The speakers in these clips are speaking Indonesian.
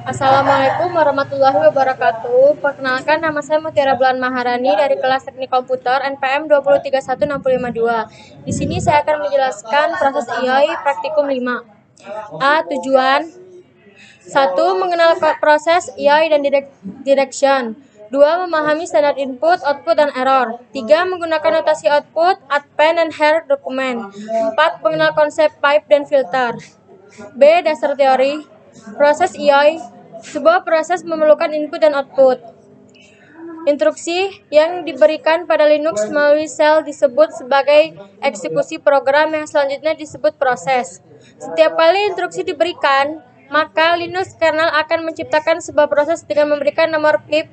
Assalamualaikum warahmatullahi wabarakatuh. Perkenalkan, nama saya Mutiara Bulan Maharani dari kelas Teknik Komputer NPM 2031652. Di sini saya akan menjelaskan proses IOI praktikum 5. A. Tujuan. 1. Mengenal proses IOI dan direction. 2. Memahami standar input, output, dan error. 3. Menggunakan notasi output, append, dan header dokumen. 4. Mengenal konsep pipe dan filter. B. Dasar teori. Proses IOI, sebuah proses memerlukan input dan output. Instruksi yang diberikan pada Linux melalui shell disebut sebagai eksekusi program yang selanjutnya disebut proses. Setiap kali instruksi diberikan, maka Linux kernel akan menciptakan sebuah proses dengan memberikan nomor pip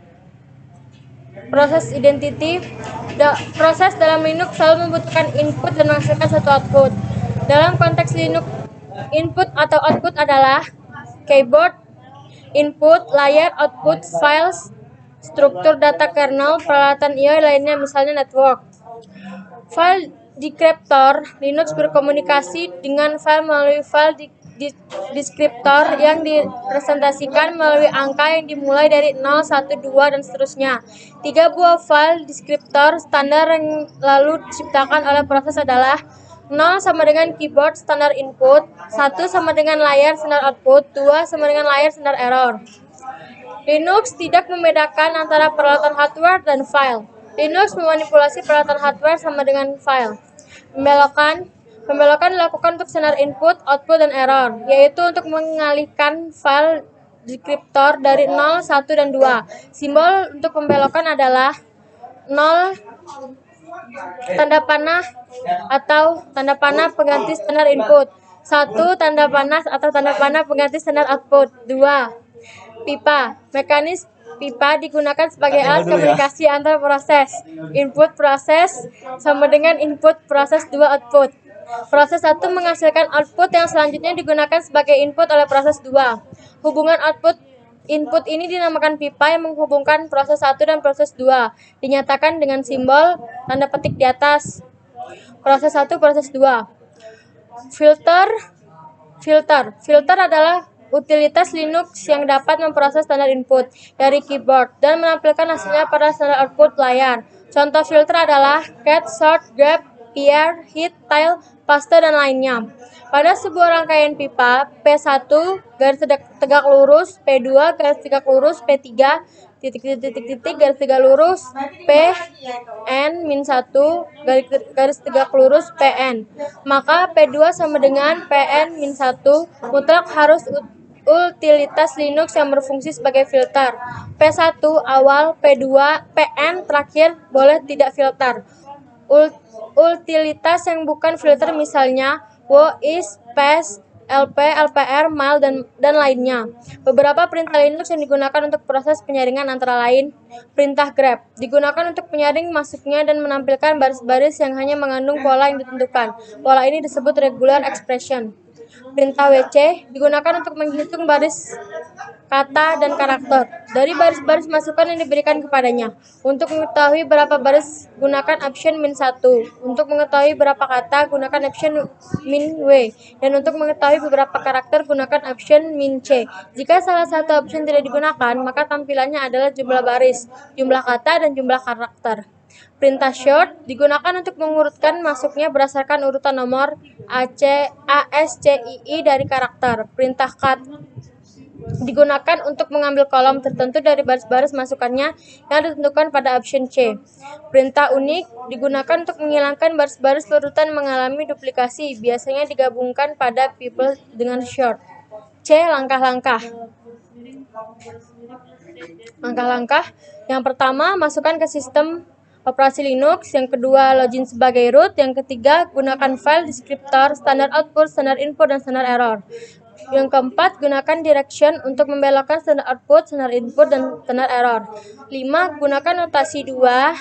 proses identity. Proses dalam Linux selalu membutuhkan input dan menghasilkan satu output. Dalam konteks Linux, input atau output adalah keyboard, input, layar, output, files, struktur data kernel, peralatan IO lainnya misalnya network. File descriptor, Linux berkomunikasi dengan file melalui file descriptor yang direpresentasikan melalui angka yang dimulai dari 0, 1, 2, dan seterusnya. 3 buah file descriptor standar yang lalu diciptakan oleh proses adalah 0 sama dengan keyboard standar input, 1 sama dengan layar standar output, 2 sama dengan layar standar error. Linux tidak membedakan antara peralatan hardware dan file. Linux memanipulasi peralatan hardware sama dengan file. Pembelokan dilakukan untuk standar input, output, dan error, yaitu untuk mengalihkan file descriptor dari 0, 1, dan 2. Simbol untuk pembelokan adalah 0 tanda panah atau tanda panah pengganti standar input, 1 tanda panah atau tanda panah pengganti standar output, 2 pipa. Mekanis pipa digunakan sebagai alat komunikasi antar proses. Input proses sama dengan input proses 2 output. Proses 1 menghasilkan output yang selanjutnya digunakan sebagai input oleh proses 2. Hubungan output input ini dinamakan pipa yang menghubungkan proses 1 dan proses 2. Dinyatakan dengan simbol tanda petik di atas. Proses 1, proses 2. Filter adalah utilitas Linux yang dapat memproses standar input dari keyboard dan menampilkan hasilnya pada standar output layar. Contoh filter adalah cat, sort, grep, peer, hit, tile, paste, dan lainnya. Pada sebuah rangkaian pipa, P1 garis tegak lurus, P2 garis tegak lurus, P3 garis tegak lurus, Pn-1 garis tegak lurus, Pn. Maka P2 sama dengan Pn-1 mutlak harus utilitas Linux yang berfungsi sebagai filter. P1 awal, P2, Pn terakhir boleh tidak filter. Utilitas yang bukan filter misalnya wo, is, pass, lp, lpr, mile, dan lainnya. Beberapa perintah Linux yang digunakan untuk proses penyaringan antara lain perintah grep digunakan untuk penyaring masuknya dan menampilkan baris-baris yang hanya mengandung pola yang ditentukan. Pola ini disebut regular expression. Perintah WC digunakan untuk menghitung baris kata dan karakter dari baris-baris masukan yang diberikan kepadanya. Untuk mengetahui berapa baris, gunakan option -1. Untuk mengetahui berapa kata, gunakan option -W. Dan untuk mengetahui beberapa karakter, gunakan option -C. Jika salah satu option tidak digunakan, maka tampilannya adalah jumlah baris, jumlah kata, dan jumlah karakter. Perintah short digunakan untuk mengurutkan masuknya berdasarkan urutan nomor ASCII dari karakter. Perintah cut digunakan untuk mengambil kolom tertentu dari baris-baris masukannya yang ditentukan pada option C. Perintah unik digunakan untuk menghilangkan baris-baris urutan mengalami duplikasi, biasanya digabungkan pada people dengan short. C. Langkah-langkah. Yang pertama, masukkan ke sistem operasi Linux. Yang kedua, login sebagai root. Yang ketiga, gunakan file descriptor, standar output, standar input, dan standar error. Yang keempat, gunakan direction untuk membelokkan standar output, standar input, dan standar error. 5. Gunakan notasi 2,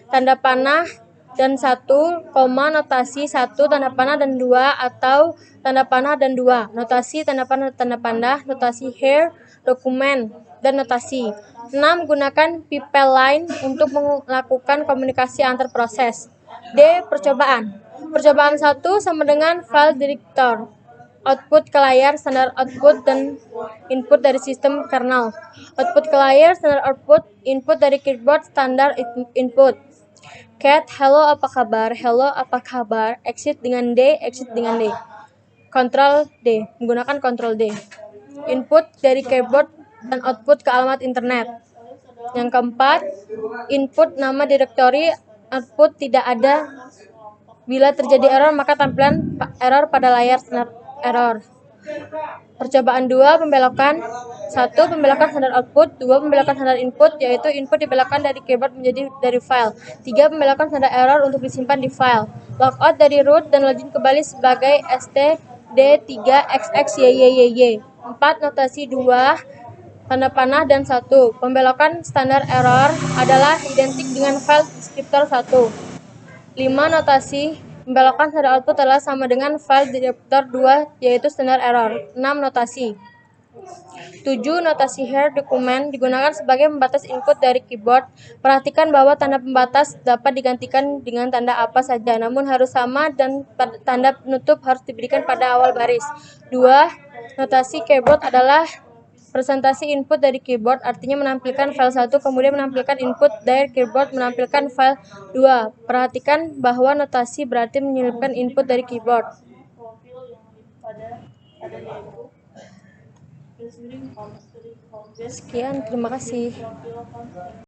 tanda panah, dan 1, notasi 1, tanda panah, dan 2, atau tanda panah dan 2, notasi, tanda panah, notasi here, dokumen, dan notasi. 6. Gunakan pipel line untuk melakukan komunikasi antar proses. D. Percobaan 1 sama dengan file director output ke layar, standar output, dan input dari sistem kernel. Output ke layar, standar output, input dari keyboard, standar input. Cat, hello apa kabar, hello apa kabar, exit dengan D, exit dengan D. Control D, menggunakan Control D. Input dari keyboard dan output ke alamat internet. Yang keempat, input nama direktori, output tidak ada. Bila terjadi error, maka tampilan error pada layar standar error. Percobaan 2, pembelokan. 1. Pembelokan standar output. 2. Pembelokan standar input, yaitu input dibelokkan dari keyboard menjadi dari file. 3. Pembelokan standar error untuk disimpan di file. Logout dari root dan login kembali sebagai std3xxyyy. 4. Notasi 2, tanda panah, dan 1. Pembelokan standar error adalah identik dengan file descriptor 1. 5. Notasi pembelokan standar output adalah sama dengan file descriptor 2, yaitu standar error. 6. Notasi 7. Notasi here dokumen digunakan sebagai pembatas input dari keyboard. Perhatikan bahwa tanda pembatas dapat digantikan dengan tanda apa saja, namun harus sama, dan tanda penutup harus diberikan pada awal baris. 2. Notasi keyboard adalah presentasi input dari keyboard, artinya menampilkan file 1, kemudian menampilkan input dari keyboard menampilkan file 2. Perhatikan bahwa notasi berarti menyelipkan input dari keyboard. Sekian, terima kasih.